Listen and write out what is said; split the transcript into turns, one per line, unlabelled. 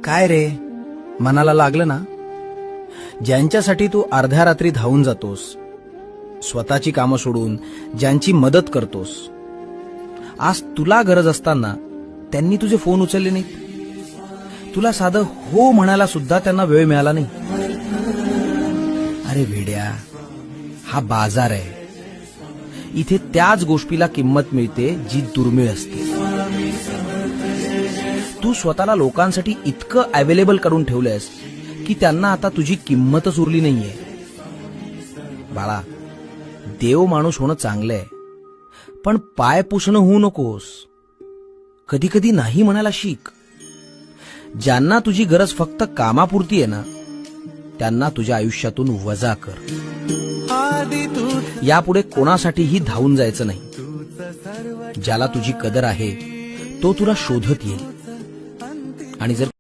काय रे, मनाला लागलं ना? ज्यांच्यासाठी तू अर्ध्या रात्री धावून जातोस, स्वतःची कामं सोडून ज्यांची मदत करतोस, आज तुला गरज असताना त्यांनी तुझे फोन उचलले नाहीत. तुला साधं हो म्हणायला सुद्धा त्यांना वेळ मिळाला नाही. अरे वेड्या, हा बाजार आहे. इथे त्याच गोष्टीला किंमत मिळते जी दुर्मिळ असते. तू स्वतःला लोकांसाठी इतकं अवेलेबल करून ठेवलंयस की त्यांना आता तुझी किंमतच उरली नाहीये. बाळा, देव माणूस होणं चांगलंय, पण पाय पुसणं होऊ नकोस. कधी कधी नाही म्हणायला शिक. ज्यांना तुझी गरज फक्त कामापुरती आहे ना, त्यांना तुझ्या आयुष्यातून वजा कर. यापुढे कोणासाठीही धावून जायचं नाही. ज्याला तुझी कदर आहे तो तुला शोधत येईल. आणि जर